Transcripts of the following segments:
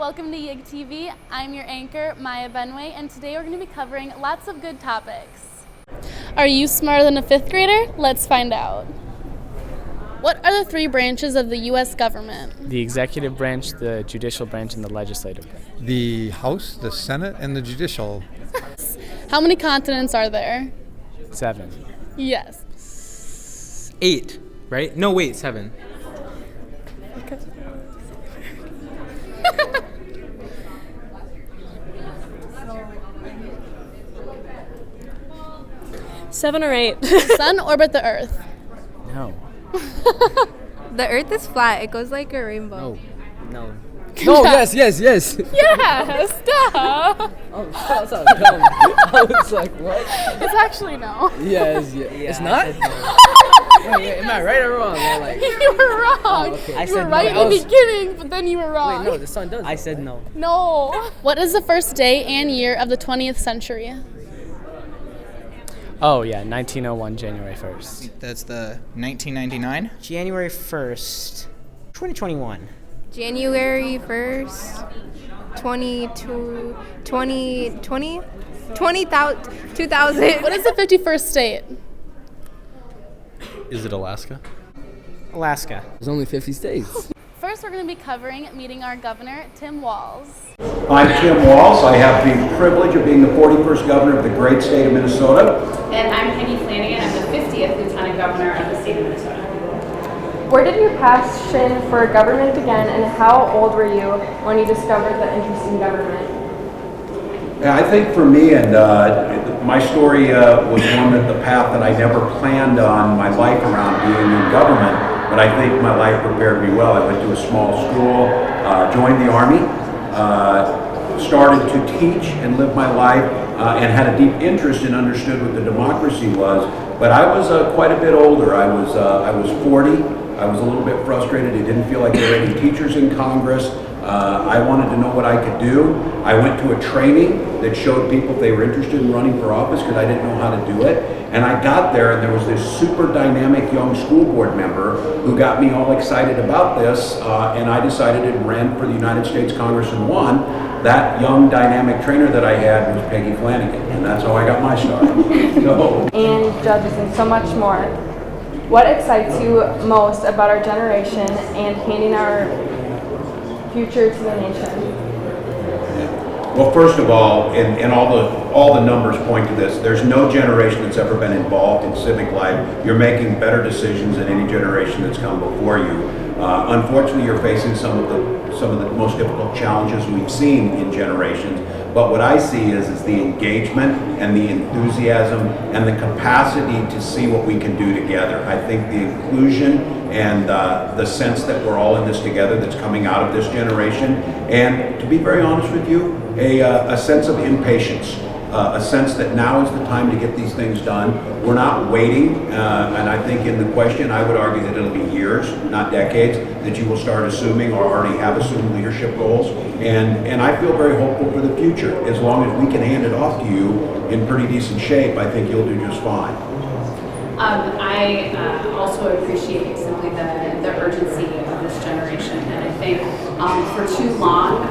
Welcome to YIG TV. I'm your anchor, Maya Benway, and today we're going to be covering lots of good topics. Are you smarter than a fifth grader? Let's find out. What are the three branches of the U.S. government? The executive branch, the judicial branch, and the legislative branch. The House, the Senate, and the judicial. How many continents are there? 7. Yes. 8, right? No, wait, 7. Okay. 7 or 8. Sun orbit the Earth. No. The Earth is flat. It goes like a rainbow. No. No, yes. Yes, duh. Oh, stop. No. I was like, what? It's actually no. Yes. It's not? Wait, am I right or wrong? Like, You were wrong. Oh, okay. I You said were right no. in the beginning, but then you were wrong. Wait, no, the sun does. I said no. No. What is the first day and year of the 20th century? Oh, yeah, 1901, January 1st. That's the 1999. January 1st, 2021. January 1st, 2020, 2000. What is the 51st state? Is it Alaska? Alaska. There's only 50 states. First, we're going to be covering meeting our governor, Tim Walz. I'm Tim Walz. I have the privilege of being the 41st governor of the great state of Minnesota. And I'm Peggy Flanagan. I'm the 50th Lieutenant Governor of the state of Minnesota. Where did your passion for government begin, and how old were you when you discovered the interest in government? Yeah, I think for me, and my story was one that the path that I never planned on my life around being in government, but I think my life prepared me well. I went to a small school, joined the Army, started to teach and live my life, and had a deep interest and understood what the democracy was. But I was quite a bit older. I was 40. I was a little bit frustrated. It didn't feel like there were any teachers in Congress. I wanted to know what I could do. I went to a training that showed people if they were interested in running for office because I didn't know how to do it. And I got there and there was this super dynamic young school board member who got me all excited about this, and I decided to run for the United States Congress and won. That young dynamic trainer that I had was Peggy Flanagan, and that's how I got my start. And judges and so much more. What excites you most about our generation and handing our future to the nation? Well, first of all, and all the numbers point to this, there's no generation that's ever been involved in civic life. You're making better decisions than any generation that's come before you. Unfortunately, you're facing some of the most difficult challenges we've seen in generations. But what I see is the engagement and the enthusiasm and the capacity to see what we can do together. I think the inclusion and the sense that we're all in this together that's coming out of this generation, and to be very honest with you, a sense of impatience, a sense that now is the time to get these things done. We're not waiting, and I think in the question I would argue that it'll be years, not decades, that you will start assuming or already have assumed leadership roles, and I feel very hopeful for the future. As long as we can hand it off to you in pretty decent shape, I think you'll do just fine. I also appreciate simply the urgency of this generation, and I think for too long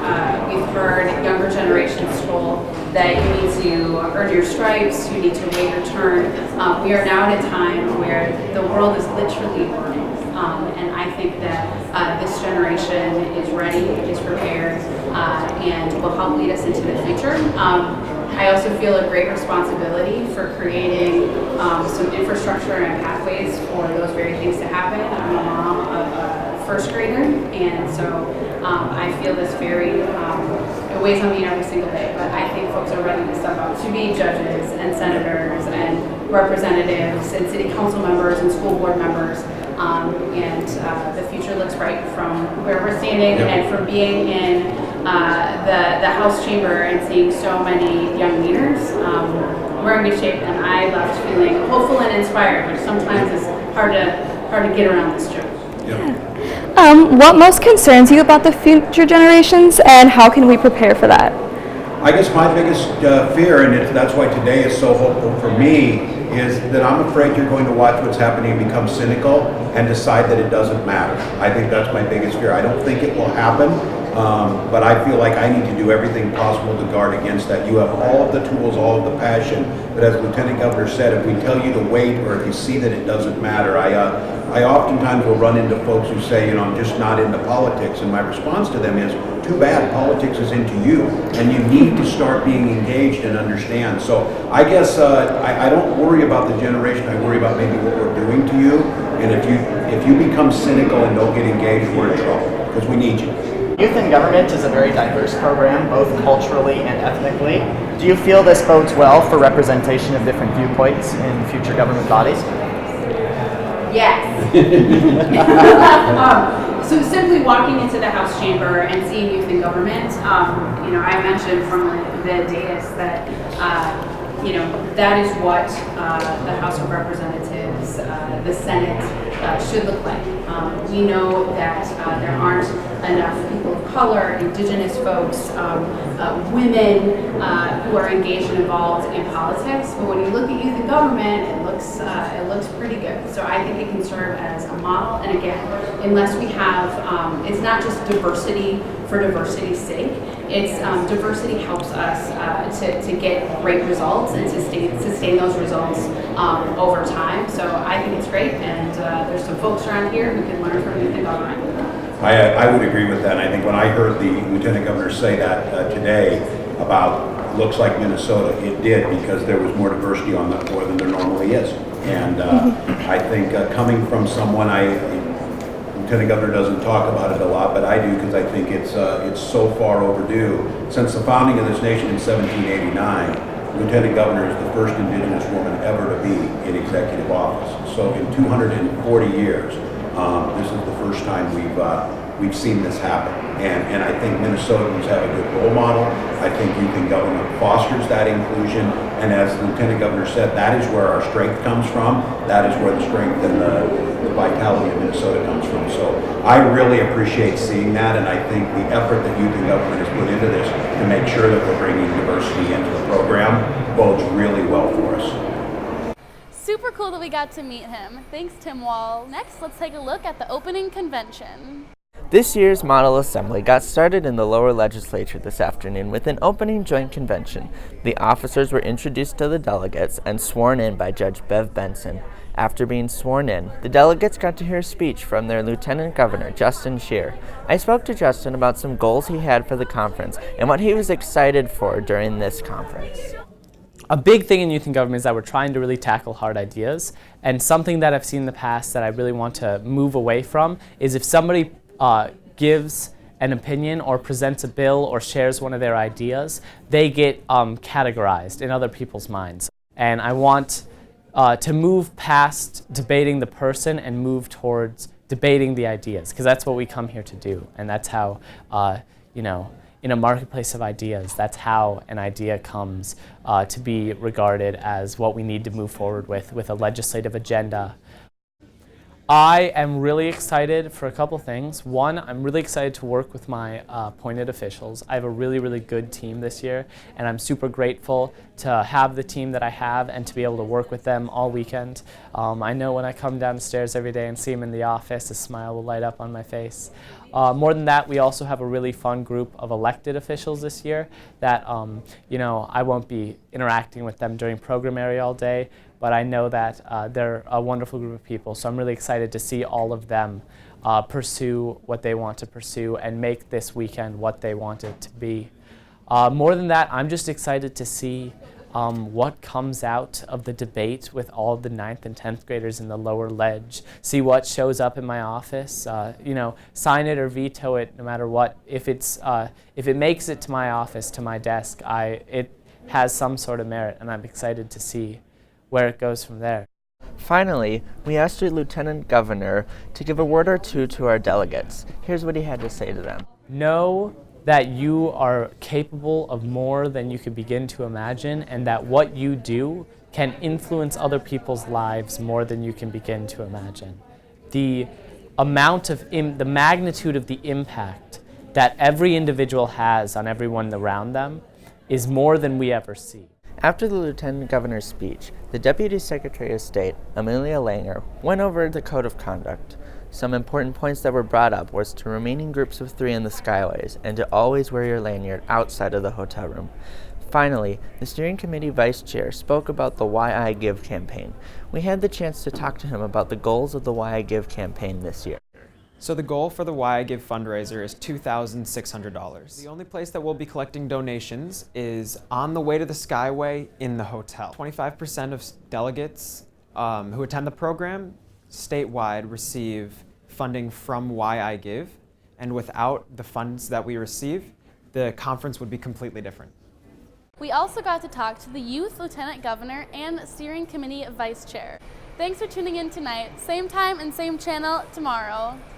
we've heard younger generations told that you need to earn your stripes, you need to wait your turn. We are now at a time where the world is literally burning, and I think that this generation is ready, is prepared, and will help lead us into the future. I also feel a great responsibility for creating some infrastructure and pathways for those very things to happen. I'm a mom of a first grader, and so I feel this it weighs on me every single day, but I think folks are ready to step up to be judges and senators and representatives and city council members and school board members. And the future looks bright from where we're standing and from being in the House chamber and seeing so many young leaders. We're in good shape, and I left feeling hopeful and inspired, which sometimes is hard to get around this joke. What most concerns you about the future generations, and how can we prepare for that? I guess my biggest fear, and that's why today is so hopeful for me, is that I'm afraid you're going to watch what's happening and become cynical and decide that it doesn't matter. I think that's my biggest fear. I don't think it will happen, but I feel like I need to do everything possible to guard against that. You have all of the tools, all of the passion, but as Lieutenant Governor said, if we tell you to wait or if you see that it doesn't matter, I oftentimes will run into folks who say, you know, I'm just not into politics, and my response to them is, too bad, politics is into you, and you need to start being engaged and understand. So I guess I don't worry about the generation, I worry about maybe what we're doing to you, and if you become cynical and don't get engaged, we're in trouble, because we need you. Youth in Government is a very diverse program, both culturally and ethnically. Do you feel this bodes well for representation of different viewpoints in future government bodies? Yes. So simply walking into the House chamber and seeing youth in government, you know, I mentioned from the dais that, you know, that is what the House of Representatives, the Senate should look like. We know that there aren't enough people of color, indigenous folks, women who are engaged and involved in politics. But when you look at youth in government, it looks pretty good. So I think it can serve as a model. And again, unless we have, it's not just diversity for diversity's sake. It's diversity helps us to get great results and sustain those results over time. So I think it's great, and there's some folks around here who can learn from youth in government. I would agree with that. And I think when I heard the Lieutenant Governor say that today about looks like Minnesota, it did, because there was more diversity on that floor than there normally is. And I think coming from someone, Lieutenant Governor doesn't talk about it a lot, but I do, because I think it's so far overdue. Since the founding of this nation in 1789, Lieutenant Governor is the first Indigenous woman ever to be in executive office. So in 240 years, this is the first time we've seen this happen. And I think Minnesotans have a good role model. I think youth in government fosters that inclusion. And as the Lieutenant Governor said, that is where our strength comes from. That is where the strength and the vitality of Minnesota comes from. So I really appreciate seeing that, and I think the effort that youth in government has put into this to make sure that we're bringing diversity into the program bodes really well for us. Super cool that we got to meet him. Thanks, Tim Wall. Next, let's take a look at the opening convention. This year's Model Assembly got started in the lower legislature this afternoon with an opening joint convention. The officers were introduced to the delegates and sworn in by Judge Bev Benson. After being sworn in, the delegates got to hear a speech from their Lieutenant Governor, Justin Scheer. I spoke to Justin about some goals he had for the conference and what he was excited for during this conference. A big thing in youth in government is that we're trying to really tackle hard ideas, and something that I've seen in the past that I really want to move away from is if somebody gives an opinion or presents a bill or shares one of their ideas, they get categorized in other people's minds. And I want to move past debating the person and move towards debating the ideas, because that's what we come here to do. And that's how, you know, in a marketplace of ideas, that's how an idea comes to be regarded as what we need to move forward with a legislative agenda. I am really excited for a couple things. One, I'm really excited to work with my appointed officials. I have a really, really good team this year, and I'm super grateful to have the team that I have and to be able to work with them all weekend. I know when I come downstairs every day and see them in the office, a smile will light up on my face. More than that, we also have a really fun group of elected officials this year that, you know, I won't be interacting with them during program area all day, but I know that they're a wonderful group of people, so I'm really excited to see all of them pursue what they want to pursue and make this weekend what they want it to be. More than that, I'm just excited to see what comes out of the debate with all the 9th and 10th graders in the lower ledge, see what shows up in my office, you know, sign it or veto it no matter what. If it makes it to my office, to my desk, it has some sort of merit, and I'm excited to see where it goes from there. Finally, we asked the Lieutenant Governor to give a word or two to our delegates. Here's what he had to say to them. Know that you are capable of more than you could begin to imagine, and that what you do can influence other people's lives more than you can begin to imagine. The amount of, the magnitude of the impact that every individual has on everyone around them is more than we ever see. After the Lieutenant Governor's speech, the Deputy Secretary of State, Amelia Langer, went over the Code of Conduct. Some important points that were brought up was to remain in groups of 3 in the skyways and to always wear your lanyard outside of the hotel room. Finally, the steering committee vice chair spoke about the Why I Give campaign. We had the chance to talk to him about the goals of the Why I Give campaign this year. So the goal for the Why I Give fundraiser is $2,600. The only place that we'll be collecting donations is on the way to the Skyway in the hotel. 25% of delegates who attend the program statewide receive funding from Why I Give, and without the funds that we receive, the conference would be completely different. We also got to talk to the Youth Lieutenant Governor and Steering Committee Vice Chair. Thanks for tuning in tonight. Same time and same channel tomorrow.